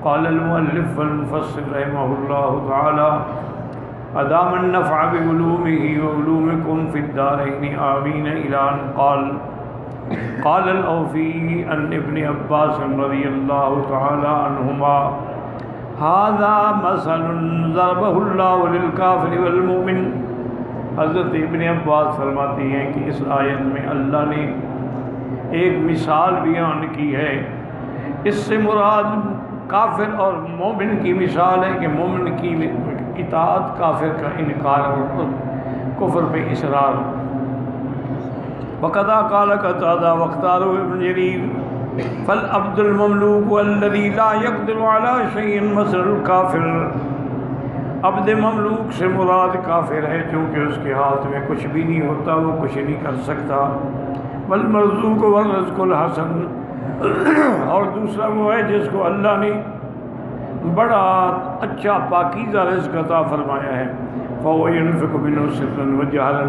قال المؤلف والمفسر رحمه الله تعالى أدام النفع بعلومه وعلومكم في الدارين آمين إلى أن قال الأوفي عن ابن عباس رضي الله تعالى عنهما هذا مثل ضربه الله للكافر والمؤمن. حضرت ابن عباس فرماتے ہیں کہ اس آیت میں اللہ نے ایک مثال بیان کی ہے. اس سے مراد کافر اور مومن کی مثال ہے کہ مومن کی اطاعت، کافر کا انکار اور کفر پہ اصرار. وقضا قال قتادہ واختاروا ابن جریر فالعبد المملوک والذی لا يقدر على شيء مثل الکافر. عبد مملوک سے مراد کافر ہے چونکہ اس کے ہاتھ میں کچھ بھی نہیں ہوتا، وہ کچھ نہیں کر سکتا. والمرزوق والرزق الحسن، اور دوسرا وہ ہے جس کو اللہ نے بڑا اچھا پاکیزہ رزق عطا فرمایا ہے. فهو ينفق منه سرا وجهرا،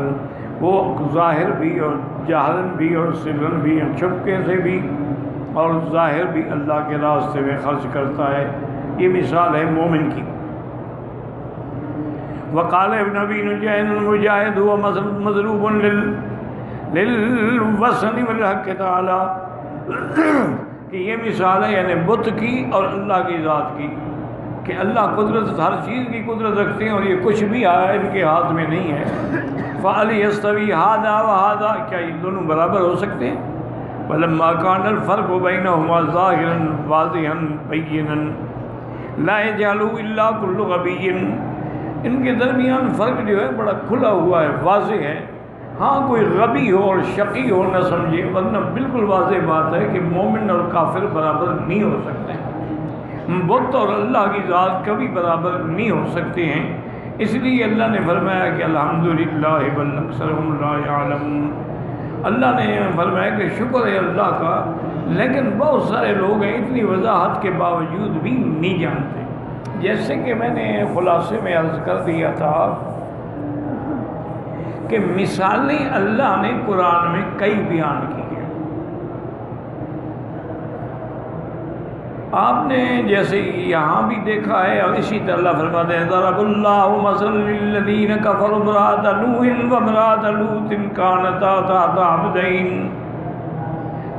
وہ ظاہر بھی اور جہرن بھی اور سرن بھی، چھپکے سے بھی اور ظاہر بھی اللہ کے راستے میں خرچ کرتا ہے. یہ مثال ہے مومن کی. وقال ابن ابی نجیح المجاہد هو مضروب للوثن والحق تعالی، کہ یہ مثال ہے یعنی بت کی اور اللہ کی ذات کی، کہ اللہ قدرت، ہر چیز کی قدرت رکھتے ہیں اور یہ کچھ بھی ان کے ہاتھ میں نہیں ہے. فَهَلْ يَسْتَوِي هَذَا وَهَذَا، کیا یہ دونوں برابر ہو سکتے ہیں؟ وَلَمَّا كَانَ الْفَرْقُ بَيْنَهُمَا ظَاهِرًا وَاضِحًا بَيِّنًا لَا يَجْهَلُ إِلَّا كُلُّ غَبِيٍّ، ان کے درمیان فرق جو ہے بڑا کھلا ہوا ہے، واضح ہے. ہاں کوئی غبی ہو اور شقی ہو نہ سمجھے، ورنہ بالکل واضح بات ہے کہ مومن اور کافر برابر نہیں ہو سکتے. بت اور اللہ کی ذات کبھی برابر نہیں ہو سکتے ہیں. اس لیے اللہ نے فرمایا کہ الحمدللہ بل اکثرهم لا یعلمون. اللہ نے فرمایا کہ شکر ہے اللہ کا، لیکن بہت سارے لوگ ہیں اتنی وضاحت کے باوجود بھی نہیں جانتے. جیسے کہ میں نے خلاصے میں عرض کر دیا تھا کہ مثالیں اللہ نے قرآن میں کئی بیان کی ہیں. آپ نے جیسے یہاں بھی دیکھا ہے اور اسی طرح اللہ فرماتے ہیں ضرب اللہ مثلا للذین کفروا امرأۃ نوح وامرأۃ لوط کانتا تحت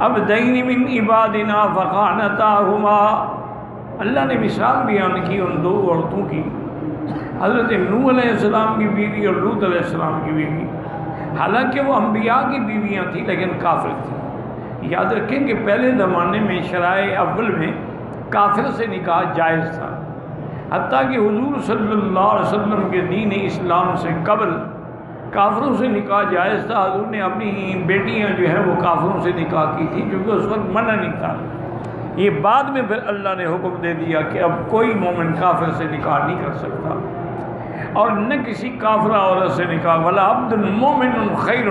عبدین من عبادنا فخانتاہما. اللہ نے مثال بیان کی ان دو عورتوں کی، حضرت نوح علیہ السلام کی بیوی اور لوط علیہ السلام کی بیوی. حالانکہ وہ انبیاء کی بیویاں تھیں لیکن کافر تھیں. یاد رکھیں کہ پہلے زمانے میں شرائع اول میں کافر سے نکاح جائز تھا، حتیٰ کہ حضور صلی اللہ علیہ وسلم کے دین اسلام سے قبل کافروں سے نکاح جائز تھا. حضور نے اپنی بیٹیاں جو ہیں وہ کافروں سے نکاح کی تھی کیونکہ اس وقت منع نہیں تھا. یہ بعد میں پھر اللہ نے حکم دے دیا کہ اب کوئی مومن کافر سے نکاح نہیں کر سکتا اور نہ کسی کافرہ عورت سے نکاح. ولا عبد مومن خیر،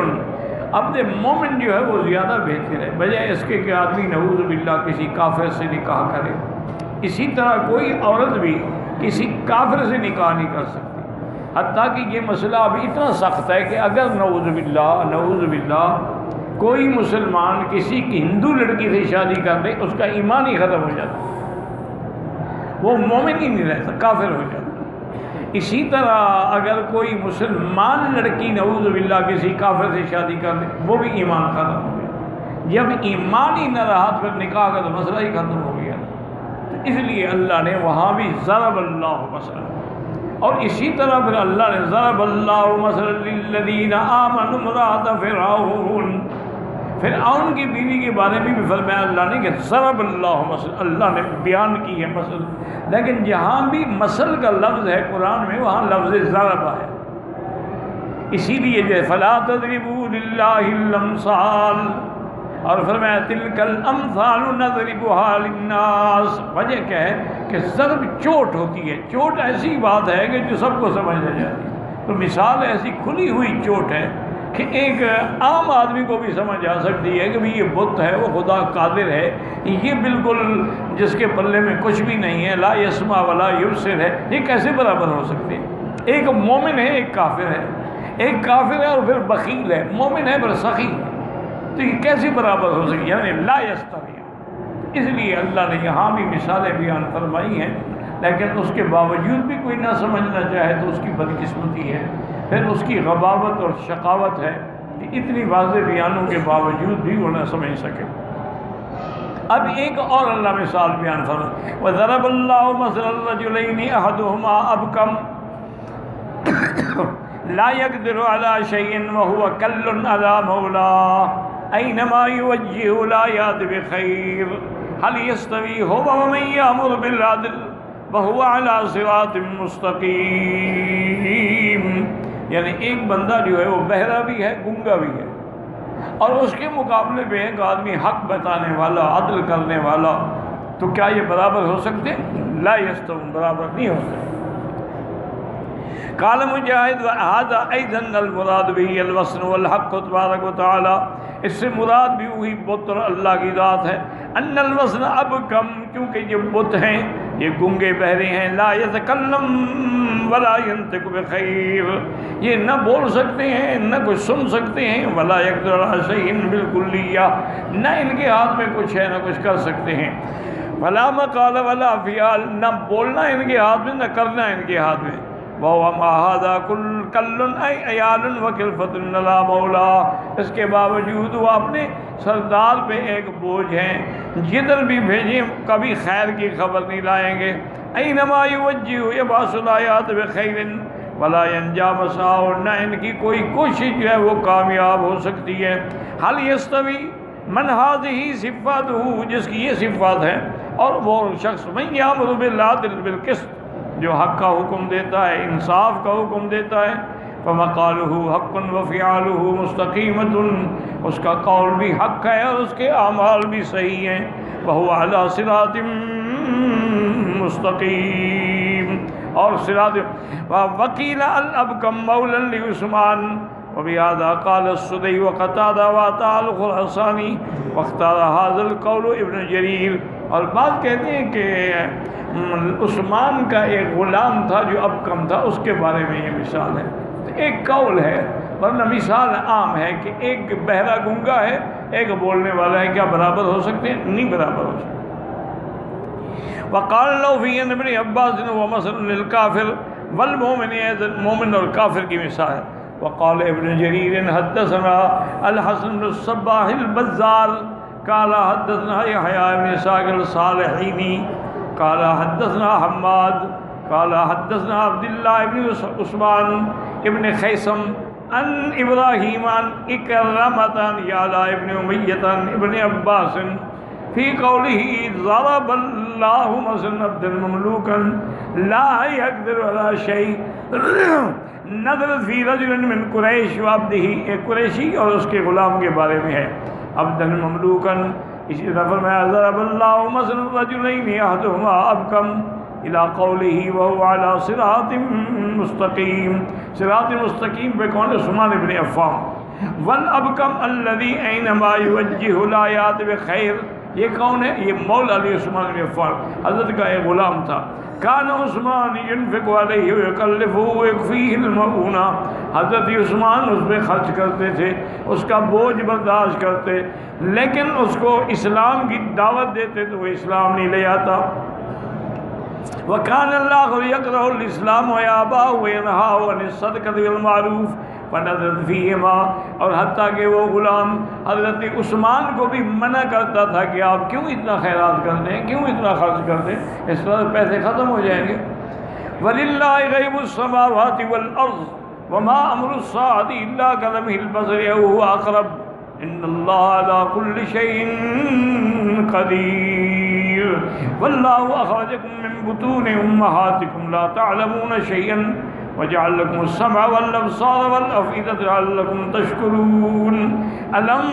عبد مومن جو ہے وہ زیادہ بہتر ہے بجائے اس کے کہ آدمی نعوذ باللہ کسی کافر سے نکاح کرے. اسی طرح کوئی عورت بھی کسی کافر سے نکاح نہیں کر سکتی، حتیٰ کہ یہ مسئلہ اب اتنا سخت ہے کہ اگر نعوذ باللہ کوئی مسلمان کسی کی ہندو لڑکی سے شادی کر دے اس کا ایمان ہی ختم ہو جاتا، وہ مومن ہی نہیں رہتا، کافر ہو جاتا. اسی طرح اگر کوئی مسلمان لڑکی نعوذ باللہ کسی کافر سے شادی کر دے وہ بھی ایمان ختم ہو گیا. جب ایمان ہی نہ رہا پھر نکاح کا تو مسئلہ ہی ختم ہو گیا. اس لیے اللہ نے وہاں بھی ضرب اللہ مثلا، اور اسی طرح پھر اللہ نے ضرب اللہ مثلا للذین آمنوا امرأۃ فرعون کی بیوی کے بارے میں بھی فرمایا اللہ نے کہ ضرب اللہ مثلا، اللہ نے بیان کی ہے مثل. لیکن جہاں بھی مثل کا لفظ ہے قرآن میں وہاں لفظ ضرب ہے. اسی لیے جو فلا تضربوا للہ الامثال، اور فرمایا تلک الامثال نضربها للناس. وجہ کیا ہے کہ ضرب چوٹ ہوتی ہے، چوٹ ایسی بات ہے کہ جو سب کو سمجھ آ جاتی ہے. تو مثال ایسی کھلی ہوئی چوٹ ہے کہ ایک عام آدمی کو بھی سمجھ آ سکتی ہے کہ بھی یہ بت ہے، وہ خدا قادر ہے، یہ بالکل جس کے پلے میں کچھ بھی نہیں ہے، لا یسمع ولا یبصر ہے، یہ کیسے برابر ہو سکتے ہیں؟ ایک مومن ہے، ایک کافر ہے، ایک کافر ہے اور پھر بخیل ہے، مومن ہے پر سخی ہے، تو یہ کیسے برابر ہو سکے؟ یعنی لا یستوی. اس لیے اللہ نے یہاں بھی مثالیں بیان فرمائی ہیں، لیکن اس کے باوجود بھی کوئی نہ سمجھنا چاہے تو اس کی بدقسمتی ہے، پھر اس کی غباوت اور شقاوت ہے کہ اتنی واضح بیانوں کے باوجود بھی وہ نہ سمجھ سکے۔ اب ایک اور اللہ مثال بیان فرمائے، وَضَرَبَ اللَّهُ مَثَلًا رَجُلَيْنِ أَحَدُهُمَا أَبْكَمُ لَا يَقْدِرُ عَلَى شَيْءٍ وَهُوَ كَلٌّ عَلَى مَوْلَاهُ أَيْنَمَا يُوَجِّهُ لَا يَأْتِ بِخَيْرٍ هَلْ يَسْتَوِي هُوَ وَمَن يَأْمُرُ بِالْعَدْلِ وَهُوَ عَلَى صِرَاطٍ مُّسْتَقِيمٍ۔ یعنی ایک بندہ جو ہے وہ بہرا بھی ہے، گنگا بھی ہے، اور اس کے مقابلے میں ایک آدمی حق بتانے والا، عدل کرنے والا، تو کیا یہ برابر ہو سکتے؟ لا یستوون، برابر نہیں ہو سکتے۔ قال مجاہد وهذا ايضا المراد به الوصن والحق تبارک وتعالی، اس سے مراد بھی وہی بت اور اللہ کی ذات ہے۔ ان الوصن ابکم، کیونکہ یہ بت ہیں یہ گنگے بہرے ہیں، لا یتکلم ولا ینطق بخیر، یہ نہ بول سکتے ہیں نہ کچھ سن سکتے ہیں، ولا یقدر علی شیء بالکلیہ، نہ ان کے ہاتھ میں کچھ ہے نہ کچھ کر سکتے ہیں، ولا مقال ولا فعل، نہ بولنا ان کے ہاتھ میں نہ کرنا ان کے ہاتھ میں، وَهُوَ مَا هَذَا كَلٌّ أَيْ عَيَالٌ وَكِلْفَةٌ عَلَى مَوْلَاهُ، اس کے باوجود وہ اپنے سردار پہ ایک بوجھ ہیں، جدھر بھی بھیجیں کبھی خیر کی خبر نہیں لائیں گے، أَيْنَمَا يُوَجِّهُ يَبْعَثُ الْآيَاتِ بِخَيْرٍ وَلَا يَنْجَا مَسْعَاهُ، نہ ان کی کوئی کوشش جو ہے وہ کامیاب ہو سکتی ہے۔ هَلْ يَسْتَوِي مَنْ هَذِهِ صِفَاتُهُ، جس کی یہ صفات ہے، اور وہ شخص مَنْ يَأْمُرُ بِالْعَدْلِ بِالْقِسْطِ، جو حق کا حکم دیتا ہے، انصاف کا حکم دیتا ہے، فَمَقَالُهُ حَقٌّ وَفِعَالُهُ مُسْتَقِيمَةٌ، اس کا قول بھی حق ہے اور اس کے اعمال بھی صحیح ہیں، وَهُوَ عَلَى صِرَاطٍ مُسْتَقِيمٍ، اور صراط۔ وَقِيلَ الْأَبْكَمُ مَوْلًى لِعُثْمَانَ وَبِهَذَا قَالَ السُّدَيِّ وَقَتَادَةُ وَعَطَاءُ الْخُرَاسَانِي وَاخْتَارَ هَذَا الْقَوْلُ ابن جریر، اور بعض کہتے ہیں کہ عثمان کا ایک غلام تھا جو ابکم تھا، اس کے بارے میں یہ مثال ہے۔ ایک قول ہے، ورنہ مثال عام ہے کہ ایک بہرا گنگا ہے ایک بولنے والا ہے، کیا برابر ہو سکتے ہیں؟ نہیں برابر ہو سکتے۔ وقال لو فی ابن عباس ومثل للکافر والمؤمن، مومن اور کافر کی مثال ہے۔ وقال ابن جریر حدثنا الحسن بن الصباح البزار قال حدثنا يحيى بن اسحاق الصالحيني قال حدثنا حماد قال حدثنا عبد الله بن عثمان ابن خيثم عن ابراہیم عن اکرمۃ یعلا ابن امیۃ ابن عباس فی قوله ضرب اللہ مثلا عبدا مملوکا لا يقدر على شيء، نظر فی رجل من قریش وعبدہ، ایک قریشی اور اس کے غلام کے بارے میں ہے، عبدا مملوکا، اسی طرح فرمایا ضرب اللہ مثلا رجلین احدہما ابکم الى قوله وهو على صراط مستقیم، صراط مستقیم پہ کون؟ عثمان بن عفان۔ والابکم الذی اینما یوجہ لا یات بخیر، یہ کون ہے؟ یہ مولا علی عثمان بن عفان، حضرت کا ایک غلام تھا۔ کان عثمان ينفق علیہ ویکلفہ ویکفیہ المؤونہ، حضرت عثمان اس پہ خرچ کرتے تھے، اس کا بوجھ برداشت کرتے، لیکن اس کو اسلام کی دعوت دیتے تو وہ اسلام نہیں لے آتا۔ وَكَانَ اللَّهُ يَكْرَهُ الْإِسْلَامَ وَيَأْبَاهُ وَيَنْهَاهُ عَنِ الصَّدْقَةِ وَالْمَعْرُوفِ فَنَظَرَ فِيهِمَا، اور حتیٰ کہ وہ غلام حضرت عثمان کو بھی منع کرتا تھا کہ آپ کیوں اتنا خیرات کرتے ہیں، کیوں اتنا خرچ کرتے ہیں، اس طرح پیسے ختم ہو جائیں گے۔ وَلِلَّهِ غَيْبُ السَّمَاوَاتِ وَالْأَرْضِ وَمَا أَمْرُ السَّاعَةِ إِلَّا كَلَمْحِ الْبَصَرِ أَوْ هُوَ أَقْرَبُ إِنَّ اللَّهَ عَلَى كُلِّ شَيْءٍ قَدِيرٌ وَاللَّهُ أَخْرَجَكُم مِّن بُطُونِ أُمَّهَاتِكُمْ لَا تَعْلَمُونَ شَيْئًا وَجَعَلَ لَكُمُ السَّمْعَ وَالْأَبْصَارَ وَالْأَفْئِدَةَ لَعَلَّكُمْ تَشْكُرُونَ أَلَمْ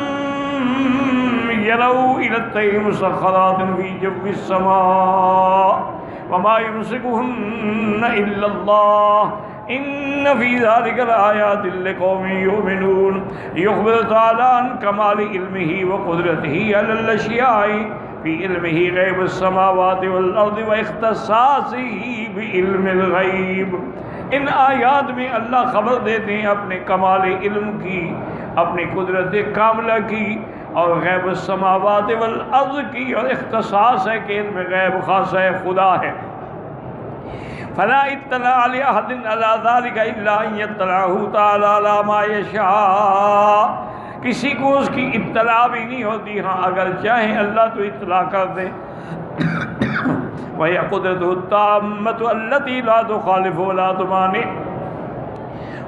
يَرَوْا إِلَى الطَّيْرِ مُسَخَّرَاتٍ فِي جَوِّ السَّمَاءِ وَمَا يُمْسِكُهُنَّ إِلَّا اللَّهُ إِنَّ فِي ذَلِكَ لَآيَاتٍ لِقَوْمٍ يُؤْمِنُونَ۔ يخبر تعالیٰ عن کمال علمہ وقدرتہ علی الاشیاء فی علمہ غیب السماوات والارض واختصاصہ بعلم الغیب، ان آیات میں اللہ خبر دیتے ہیں اپنے کمال علم کی، اپنی قدرت کاملہ کی، اور غیب السماوات والارض کی اور اختصاص ہے کہ علم غیب خاص ہے خدا ہے. فلا اطلاع لأحد على ذلك الا ان يطلعه تعالی على ما يشاء. کسی کو اس کی اطلاع بھی نہیں ہوتی، ہاں اگر چاہیں اللہ تو اطلاع کر دے. وهي قدرته التامة التي لا تخالف ولا تمانع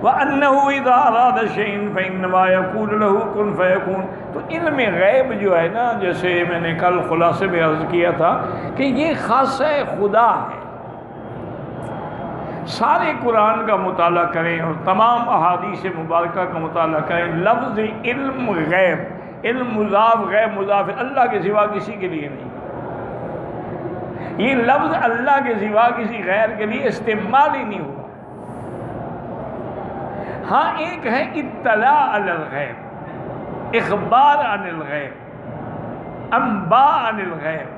وأنه إذا أراد شيء فإنما يقول له كن فيكون. تو علم غیب جو ہے نا، جیسے میں نے کل خلاصے میں عرض کیا تھا کہ یہ خاصہ خدا ہے. سارے قرآن کا مطالعہ کریں اور تمام احادیث مبارکہ کا مطالعہ کریں، لفظ علم غیب، علم مضاف غیب مضاف اللہ کے سوا کسی کے لیے نہیں. یہ لفظ اللہ کے سوا کسی غیر کے لیے استعمال ہی نہیں ہوا. ہاں ایک ہے اطلاع علی الغیب، اخبار عن الغیب، انباء عن الغیب،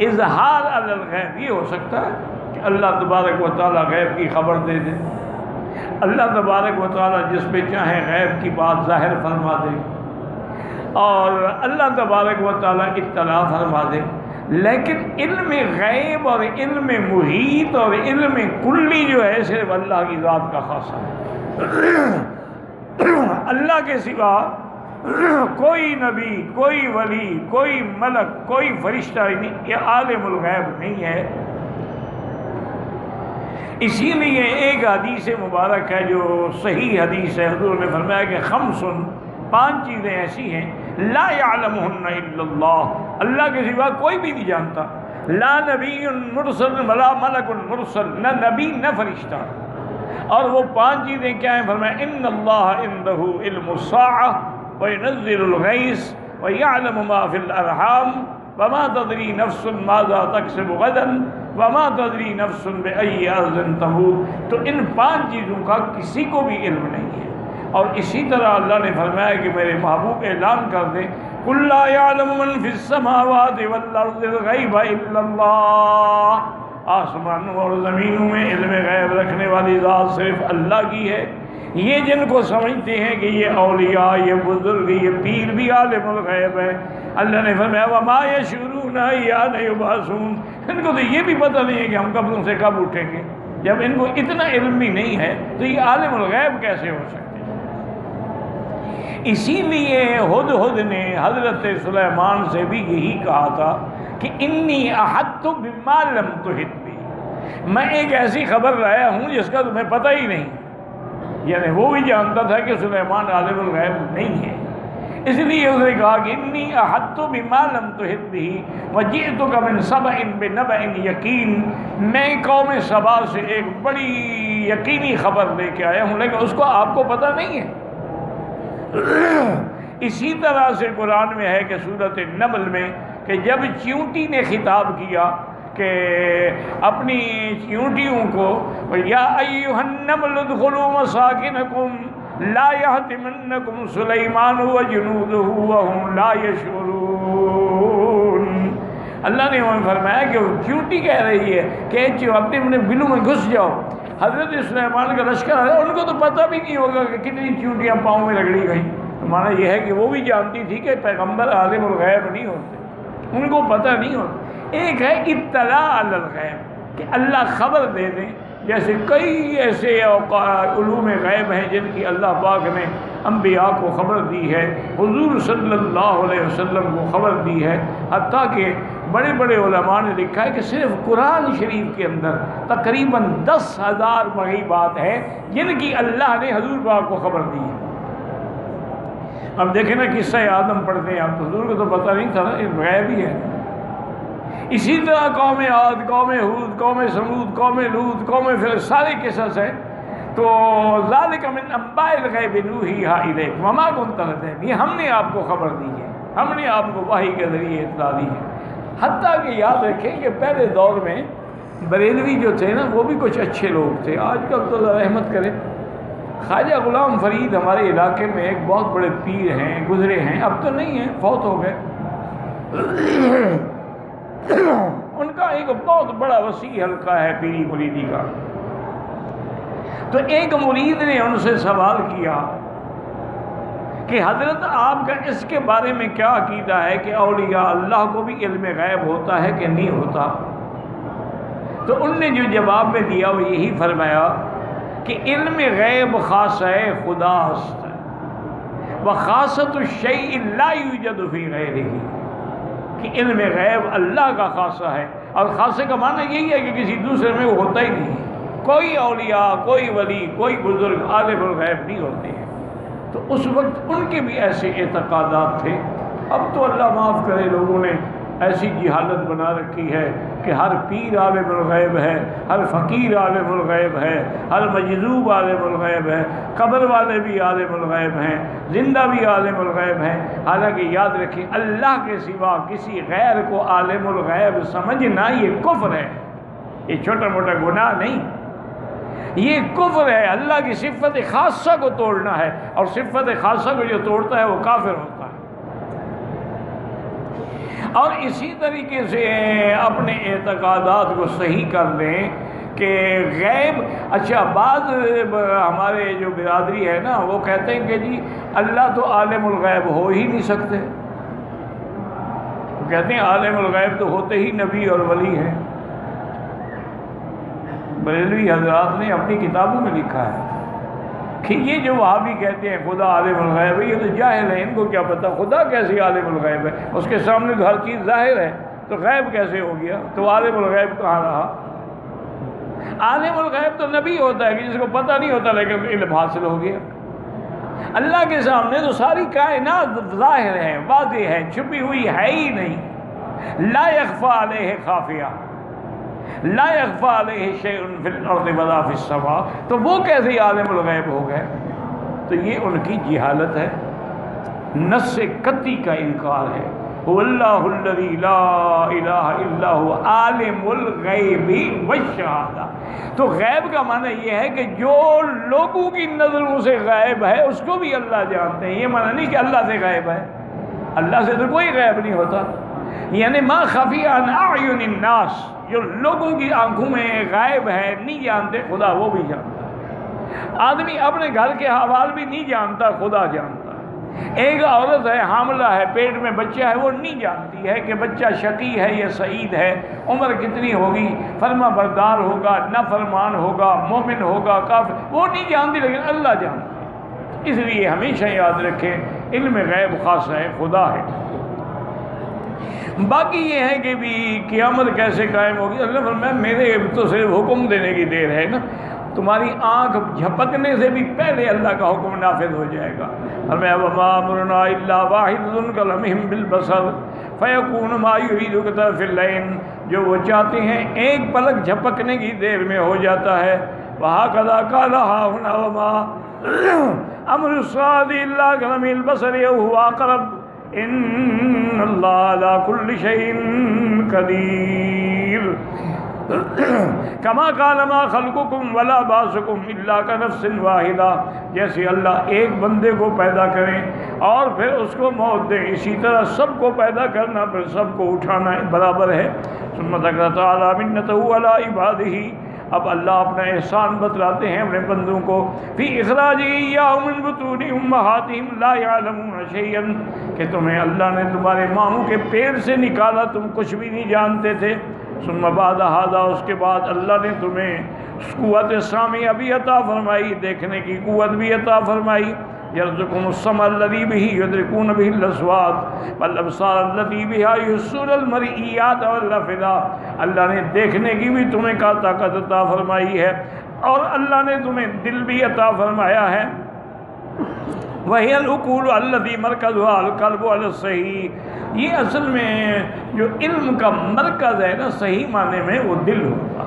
اظہار علی الغیب. یہ ہو سکتا ہے کہ اللہ تبارک و تعالیٰ غیب کی خبر دے دے. اللہ تبارک و تعالیٰ جس پہ چاہے غیب کی بات ظاہر فرما دے اور اللہ تبارک و تعالیٰ اطلاع فرما دے. لیکن علم غیب اور علم محیط اور علم کلی جو ہے صرف اللہ کی ذات کا خاصہ ہے. اللہ کے سوا کوئی نبی، کوئی ولی، کوئی ملک، کوئی فرشتہ نہیں، یہ عالم الغیب نہیں ہے. اسی لیے ایک حدیث مبارک ہے جو صحیح حدیث ہے، حضور نے فرمایا کہ خمسن، 5 چیزیں ایسی ہیں لا یعلمہن الا اللہ، اللہ کے سوا کوئی بھی نہیں جانتا. لا نبی مرسل ولا ملک مرسل، نہ نبی نہ فرشتہ. اور وہ 5 چیزیں کیا ہیں؟ فرمایا ان اللہ عندہ علم الساعہ وینزل الغیث ویعلم ما فی الارحام وما تدری نفس ماذا تکسب غدا وما تدری نفس بأی ارض تموت. تو ان 5 چیزوں کا کسی کو بھی علم نہیں ہے. اور اسی طرح اللہ نے فرمایا کہ میرے محبوب اعلان کر دے قل لا یعلم من فی السماوات والارض الغیب الا اللہ. آسمانوں اور زمینوں میں علم غیب رکھنے والی ذات صرف اللہ کی ہے. یہ جن کو سمجھتے ہیں کہ یہ اولیاء، یہ بزرگ، یہ پیر بھی عالم الغیب ہے، اللہ نے فرمایا وما یشعرون ایان یبعثون. ان کو تو یہ بھی پتہ نہیں ہے کہ ہم قبروں سے کب اٹھیں گے. جب ان کو اتنا علم بھی نہیں ہے تو یہ عالم الغیب کیسے ہو سکتے ہیں؟ اسی لیے ہدہد نے حضرت سلیمان سے بھی یہی کہا تھا کہ انی احطت بما لم تحط بہ، میں ایک ایسی خبر لایا ہوں جس کا تمہیں پتہ ہی نہیں. یعنی وہ بھی جانتا تھا کہ سلیمان عالم الغیب نہیں ہے، اس لیے اس نے کہا کہ انی احطت بما لم تحط بہ وجئتک من سبأ بنبأ یقین. میں قوم سبا سے ایک بڑی یقینی خبر لے کے آیا ہوں، لیکن اس کو آپ کو پتہ نہیں ہے. اسی طرح سے قرآن میں ہے کہ سورۃ النمل میں کہ جب چیونٹی نے خطاب کیا کہ اپنی چیونٹیوں کو یا ایھا النمل ادخلوا مساکنکم لا یحطمنکم سلیمان وجنودہ وہم لا یشعرون. اللہ نے انہیں فرمایا کہ وہ چیونٹی کہہ رہی ہے کہ اپنے بلوں میں گھس جاؤ. حضرت سلیمان کا لشکر ہے، ان کو تو پتہ بھی نہیں ہوگا کہ کتنی چیونٹیاں پاؤں میں رگڑی گئیں. معنی یہ ہے کہ وہ بھی جانتی تھی کہ پیغمبر عالم الغیب نہیں ہوتے، ان کو پتہ نہیں ہوتا. ایک ہے اطلاع علی الغیب کہ اللہ خبر دے دیں. جیسے کئی ایسے علوم غیب ہیں جن کی اللہ پاک نے انبیاء کو خبر دی ہے، حضور صلی اللہ علیہ وسلم کو خبر دی ہے. حتیٰ کہ بڑے بڑے علماء نے لکھا ہے کہ صرف قرآن شریف کے اندر تقریباً 10,000 مغیبات ہیں جن کی اللہ نے حضور پاک کو خبر دی ہے. اب دیکھیں نا قصہ آدم پڑھتے ہیں، اب حضور کو تو پتہ نہیں تھا نا، یہ غیب ہی ہے. اسی طرح قوم عاد، قوم ہود، قوم سمود، قوم لوط، قوم فر، سارے قصص ہیں. تو ذالک من انباء الغیب نوحیھا الیک وما کنت لدیھم، یہ ہم نے آپ کو خبر دی ہے، ہم نے آپ کو وحی کے ذریعے اطلاع دی ہے. حتیٰ کہ یاد رکھیں کہ پہلے دور میں بریلوی جو تھے نا وہ بھی کچھ اچھے لوگ تھے. آج کل تو اللہ رحمت کرے، خواجہ غلام فرید ہمارے علاقے میں ایک بہت بڑے پیر ہیں، گزرے ہیں، اب تو نہیں ہیں، فوت ہو گئے. ان کا ایک بہت بڑا وسیع حلقہ ہے پیری مریدی کا. تو ایک مرید نے ان سے سوال کیا کہ حضرت آپ کا اس کے بارے میں کیا عقیدہ ہے کہ اولیاء اللہ کو بھی علم غیب ہوتا ہے کہ نہیں ہوتا؟ تو ان نے جو جواب میں دیا وہ یہی فرمایا کہ علم غیب خاصہ خدا است وخاصۃ الشیء لا یوجد فی غیرہ، کہ علم غیب اللہ کا خاصہ ہے، اور خاصے کا معنی یہی ہے کہ کسی دوسرے میں وہ ہوتا ہی نہیں ہے۔ کوئی اولیاء، کوئی ولی، کوئی بزرگ عالم الغیب نہیں ہوتے ہیں۔ تو اس وقت ان کے بھی ایسے اعتقادات تھے۔ اب تو اللہ معاف کرے، لوگوں نے ایسی جہالت بنا رکھی ہے کہ ہر پیر عالم الغیب ہے، ہر فقیر عالم الغیب ہے، ہر مجذوب عالم الغیب ہے، قبر والے بھی عالم الغیب ہیں، زندہ بھی عالم الغیب ہیں۔ حالانکہ یاد رکھیں، اللہ کے سوا کسی غیر کو عالم الغیب سمجھنا یہ کفر ہے، یہ چھوٹا موٹا گناہ نہیں، یہ کفر ہے۔ اللہ کی صفت خاصہ کو توڑنا ہے، اور صفت خاصہ کو جو توڑتا ہے وہ کافر ہوتا ہے۔ اور اسی طریقے سے اپنے اعتقادات کو صحیح کر دیں کہ غیب، اچھا بعض ہمارے جو برادری ہے نا وہ کہتے ہیں کہ جی اللہ تو عالم الغیب ہو ہی نہیں سکتے، وہ کہتے ہیں عالم الغیب تو ہوتے ہی نبی اور ولی ہیں۔ بریلوی حضرات نے اپنی کتابوں میں لکھا ہے کہ یہ جو وہابی کہتے ہیں خدا عالم الغیب ہے، یہ تو جاہل ہے، ان کو کیا پتہ خدا کیسے عالم الغیب ہے، اس کے سامنے تو ہر چیز ظاہر ہے، تو غیب کیسے ہو گیا، تو عالم الغیب کہاں رہا؟ عالم الغیب تو نبی ہوتا ہے کہ جس کو پتہ نہیں ہوتا لیکن علم حاصل ہو گیا۔ اللہ کے سامنے تو ساری کائنات ظاہر ہے، واضح ہے، چھپی ہوئی ہے ہی نہیں۔ لا یخفی علیہ خافیہ، لا یخفی علیہ شیء فی الارض ولا فی السماء، تو وہ کیسے عالم الغیب ہو گئے؟ تو یہ ان کی جہالت ہے، نص قطعی کا انکار ہے۔ هو اللہ الذی لا الہ الا هو عالم الغیب والشہادہ۔ تو غیب کا معنی یہ ہے کہ جو لوگوں کی نظروں سے غیب ہے اس کو بھی اللہ جانتے ہیں، یہ معنی نہیں کہ اللہ سے غیب ہے، اللہ سے تو کوئی غیب نہیں ہوتا۔ یعنی ما خفی عن اعین الناس، جو لوگوں کی آنکھوں میں غائب ہے نہیں جانتے، خدا وہ بھی جانتا ہے۔ آدمی اپنے گھر کے حوال بھی نہیں جانتا، خدا جانتا ہے۔ ایک عورت ہے، حاملہ ہے، پیٹ میں بچہ ہے، وہ نہیں جانتی ہے کہ بچہ شقی ہے یا سعید ہے، عمر کتنی ہوگی، فرما بردار ہوگا، نافرمان ہوگا، مومن ہوگا، کافر، وہ نہیں جانتی، لیکن اللہ جانتا ہے۔ اس لیے ہمیشہ یاد رکھیں علم غیب خاص ہے، خدا ہے۔ باقی یہ ہے کہ بھی قیامت کیسے قائم ہوگی، اللہ فرمایا میرے تو صرف حکم دینے کی دیر ہے نا، تمہاری آنکھ جھپکنے سے بھی پہلے اللہ کا حکم نافذ ہو جائے گا۔ فرمایا وما امرنا الا واحد کلمح بالبصر فیکون ما یرید کطرف العین، جو وہ چاہتے ہیں ایک پلک جھپکنے کی دیر میں ہو جاتا ہے۔ وہکذا قال ہاہنا وما امر الصاد الا کلمح البصر وهو اقرب ان اللہ علی کل شیء قدیر کما قال ما خلقکم ولا بعثکم الا كنفس واحدہ، جیسے اللہ ایک بندے کو پیدا کریں اور پھر اس کو موت دیں، اسی طرح سب کو پیدا کرنا پھر سب کو اٹھانا برابر ہے۔ ثم ذکر تعالی منته علی عبادہ، اب اللہ اپنا احسان بتلاتے ہیں اپنے بندوں کو، فی اخراج ایاہم من بطون امہاتہم لا یعلمون شیئا، کہ تمہیں اللہ نے تمہارے ماؤں کے پیٹ سے نکالا، تم کچھ بھی نہیں جانتے تھے۔ ثم بعد ھذا، اس کے بعد اللہ نے تمہیں قوت سامعہ بھی عطا فرمائی، دیکھنے کی قوت بھی عطا فرمائی۔ یرزقکم السمع الذی بہ یدرکون بہ الاصوات والابصار التي بها یبصرون المرئیات والافئدہ، اللہ نے دیکھنے کی بھی تمہیں کا طاقت عطا فرمائی ہے، اور اللہ نے تمہیں دل بھی عطا فرمایا ہے۔ وہی العقول الذی مرکزها القلب الصحیح، یہ اصل میں جو علم کا مرکز ہے نا صحیح معنی میں وہ دل ہوگا۔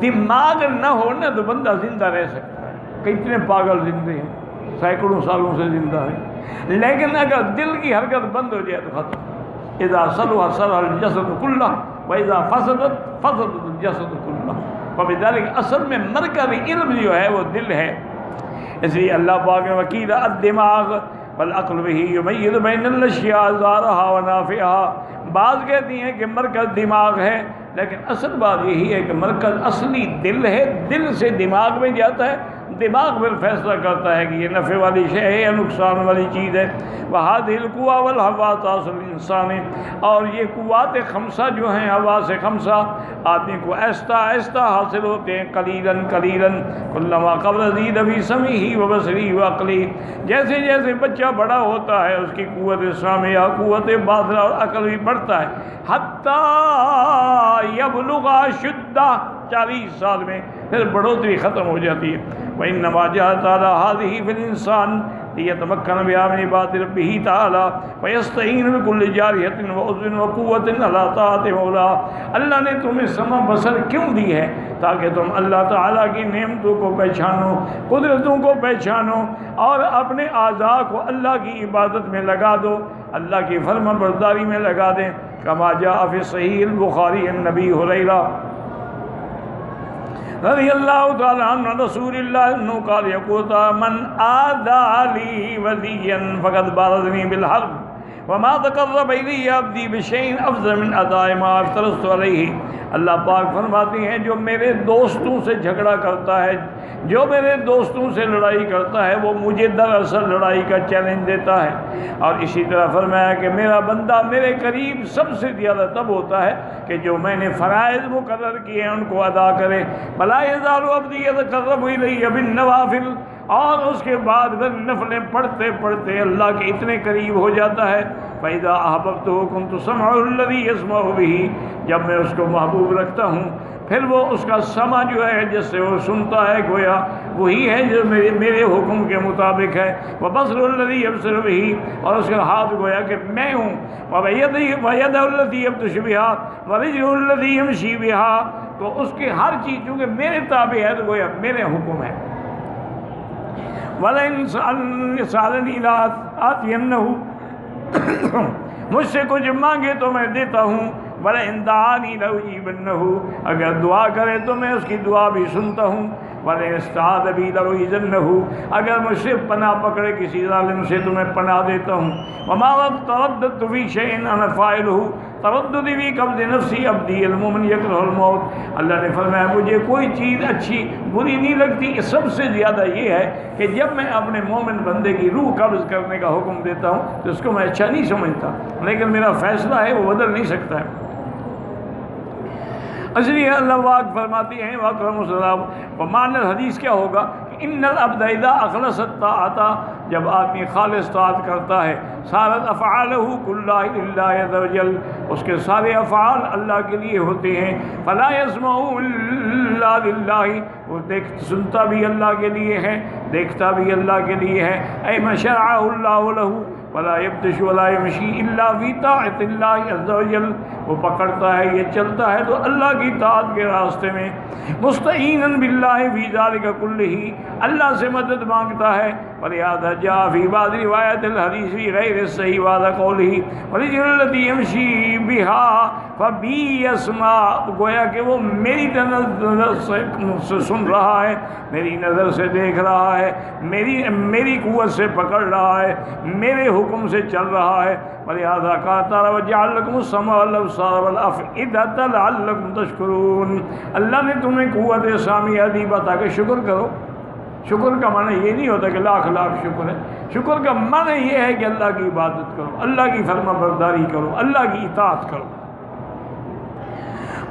دماغ نہ ہو نا تو بندہ زندہ رہ سکتا ہے، کتنے پاگل زندے ہیں، سینکڑوں سالوں سے زندہ ہیں، لیکن اگر دل کی حرکت بند ہو جائے تو ختم۔ اذا صلح صلح الجسد کلہ واذا فسدت فسد الجسد کلہ، فبذلک اصل میں مرکز علم جو ہے وہ دل ہے۔ اس لیے اللہ پاک نے وکیل الدماغ والعقل بہ یمیز بین الاشیاء ضارها ونافعها، بعض کہتی ہیں کہ مرکز دماغ ہے، لیکن اصل بات یہی ہے کہ مرکز اصلی دل ہے، دل سے دماغ میں جاتا ہے دماغ پھر فیصلہ کرتا ہے کہ یہ نفع والی شے ہے یا نقصان والی چیز ہے۔ وَهَذِهِ الْقُوَّةُ وَالْحَوَاسُ تَحْصُلُ الْإِنسَانِ، اور یہ قوات خمسہ جو ہیں، حواس خمسہ، آدمی کو آہستہ آہستہ حاصل ہوتے ہیں، قلیلاً قلیلاً کلما قبل زید فی سمعہ وبصرہ وعقلہ، جیسے جیسے بچہ بڑا ہوتا ہے اس کی قوت سامعہ، قوت باصرہ اور عقل بھی بڑھتا ہے، حتیٰ یبلغ اشدہ، 40 سال میں پھر بڑھوتری ختم ہو جاتی ہے۔ وَإِنَّمَا جَعَلَ تَعَالَىٰ هَٰذِهِ فِي الْإِنسَانِ لِيَتَمَكَّنَ بِهَا مِنْ عِبَادَةِ رَبِّهِ تَعَالَىٰ وَيَسْتَعِينَ بِكُلِّ جَارِحَةٍ وَعُضْوٍ وَقُوَّةٍ عَلَىٰ طَاعَةِ مَوْلَاهُ، اللہ نے تمہیں سمع بصر کیوں دی ہے؟ تاکہ تم اللہ تعالیٰ کی نعمتوں کو پہچانو، قدرتوں کو پہچانو، اور اپنے اعضاء کو اللہ کی عبادت میں لگا دو، اللہ کی فرما برداری میں لگا دیں۔ کما جاء فی صحیح البخاری عن نبی ہریرہ رضی اللہ تعالیٰ عنہ رسول اللہ انہو قال یقول من آذى لي وليا فقد بارزني بالحرب وما تقرب الی عبدی بشیء افضل من اداء ما افترضت علیہ۔ اللہ پاک فرماتے ہیں جو میرے دوستوں سے جھگڑا کرتا ہے، جو میرے دوستوں سے لڑائی کرتا ہے، وہ مجھے دراصل لڑائی کا چیلنج دیتا ہے۔ اور اسی طرح فرمایا کہ میرا بندہ میرے قریب سب سے زیادہ تب ہوتا ہے کہ جو میں نے فرائض مقرر کیے ہیں ان کو ادا کرے۔ بلا یزال عبدی یتقرب الی بالنوافل، اور اس کے بعد پھر نفلیں پڑھتے پڑھتے اللہ کے اتنے قریب ہو جاتا ہے۔ فَإِذَا أَحْبَبْتُهُ كُنْتُ سَمْعَهُ الَّذِي يَسْمَعُ بِهِ، جب میں اس کو محبوب رکھتا ہوں پھر وہ اس کا سمع جو ہے جس سے وہ سنتا ہے گویا وہی ہے جو میرے حکم کے مطابق ہے۔ وَبَصْرُهُ الَّذِي يَبْصِرُ بِهِ، اور اس کا ہاتھ گویا کہ میں ہوں۔ وَيَدُهُ الَّتِي يَبْطِشُ بِهَا وَرِجْلُهُ الَّذِي يَمْشِي بِهَا، تو اس کی ہر چیز چونکہ میرے تابع ہے تو گویا میرے حکم ہے۔ وَلَئِن سَأَلَنِي لَأُعْطِيَنَّهُ، مجھ سے کچھ مانگے تو میں دیتا ہوں۔ وَلَئِن دَعَانِي لَأُجِيبَنَّهُ، اگر دعا کرے تو میں اس کی دعا بھی سنتا ہوں۔ وَلَئِن اسْتَعَاذَ بِي لَأُعِيذَنَّهُ، اگر مجھ سے پناہ پکڑے کسی ظالم سے تو میں پناہ دیتا ہوں۔ وَمَا تَرَدَّدتُّ فِي شَيْءٍ أَنَا فَاعِلُهُ ترددی فی قبض نفسی عبدی المومن یکرہ الموت، اللہ نے فرمایا مجھے کوئی چیز اچھی بری نہیں لگتی، سب سے زیادہ یہ ہے کہ جب میں اپنے مومن بندے کی روح قبض کرنے کا حکم دیتا ہوں تو اس کو میں اچھا نہیں سمجھتا، لیکن میرا فیصلہ ہے وہ بدل نہیں سکتا ہے۔ اس لیے اللہ پاک فرماتے ہیں واکرم السلام، معنی حدیث کیا ہوگا کہ ان العبد اذا اخلص الطاعۃ، جب آدمی خالص طاعت کرتا ہے، صارت افعالہ کلها للہ عز وجل، اس کے سارے افعال اللہ کے لیے ہوتے ہیں۔ فلا يسمع الا للہ، وہ سنتا بھی اللہ کے لیے ہے، دیکھتا بھی اللہ کے لیے ہے۔ اے ما شرعہ اللہ لہ ولا یبطش ولا یمشی الا فی طاعۃ اللہ عز وجل، وہ پکڑتا ہے یہ چلتا ہے تو اللہ کی طاعت کے راستے میں، مستعینا باللہ فی ذلک کلہ، اللہ سے مدد مانگتا ہے۔ ولہذا جاء فی بعض روایات الحدیث فی غیر الصحیح بعد قولہ ورجل الذی یمشی بہا فبی یسمع، گویا کہ وہ میری نظر سے سن رہا ہے، میری نظر سے دیکھ رہا ہے، میری قوت سے پکڑ رہا ہے، میرے حکم سے چل رہا ہے۔ ولہذا قال تعالی وجعل لکم السمع والابصار والافئدۃ لعلکم تشکرون، اللہ نے تمہیں قوت سامعہ دی تاکہ شکر کرو۔ شکر کا معنی یہ نہیں ہوتا کہ لاکھ لاکھ شکر ہے، شکر کا معنی یہ ہے کہ اللہ کی عبادت کرو، اللہ کی فرما برداری کرو، اللہ کی اطاعت کرو۔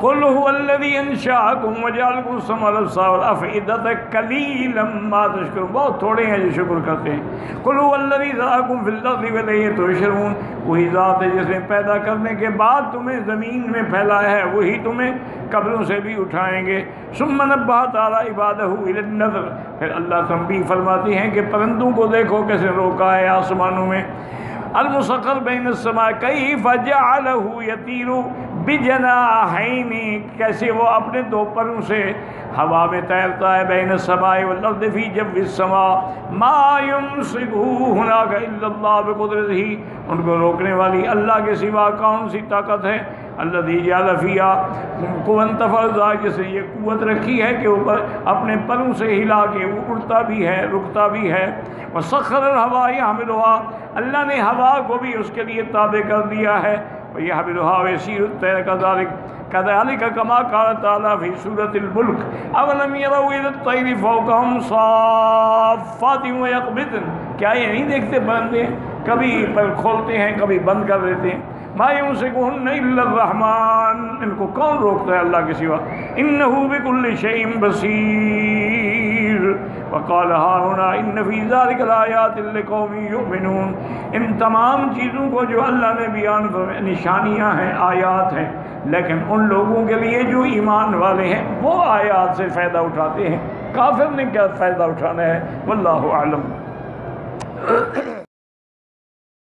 قل هو الذی انشأکم وجعل لکم السمع والابصار والافئدۃ قلیلا ما تشکرون، بہت تھوڑے ہیں جو شکر کرتے ہیں۔ قل هو الذی ذراکم فی الارض والیہ تحشرون، وہی ذات ہے جس نے پیدا کرنے کے بعد تمہیں زمین میں پھیلایا ہے، وہی تمہیں قبروں سے بھی اٹھائیں گے۔ ثم نبہ تعالی عبادہ الی النظر، پھر اللہ تنبیہ فرماتی ہیں کہ پرندوں کو دیکھو کیسے روکا ہے آسمانوں میں۔ المسخر بین السماء کیف جعلہ یطیر بجناحین، کیسے وہ اپنے دو پروں سے ہوا میں تیرتا ہے، بین السماء والارض فی جو السماء ما یمسکہ ہناک الا اللہ بقدرتہ، ان کو روکنے والی اللہ کے سوا کون سی طاقت ہے؟ الذی جعل فیہا قوۃ تفرضا، جس نے یہ قوت رکھی ہے کہ اوپر اپنے پروں سے ہلا کے وہ اڑتا بھی ہے رکتا بھی ہے۔ وسخر الہوا یحملھا، اللہ نے ہوا کو بھی اس کے لیے تابع کر دیا ہے۔ ويحملها ويسير الطير كذلك كما قال تعالى في سورة الملك أولم يروا إلى الطير فوقهم صافات ويقبضن، کیا یہ نہیں دیکھتے بندے کبھی پر کھولتے ہیں کبھی بند کر دیتے ہیں؟ ما يمسكهن إلا الرحمن، ان کو کون روکتا ہے اللہ کے سوا؟ إنه بكل شيء بصير۔ وقال هاهنا إن في ذلك لآيات لقوم يؤمنون، ان تمام چیزوں کو جو اللہ نے بیان فرمایا نشانیاں ہیں، آیات ہیں، لیکن ان لوگوں کے لیے جو ایمان والے ہیں وہ آیات سے فائدہ اٹھاتے ہیں، کافر نے کیا فائدہ اٹھانا ہے؟ واللہ اعلم۔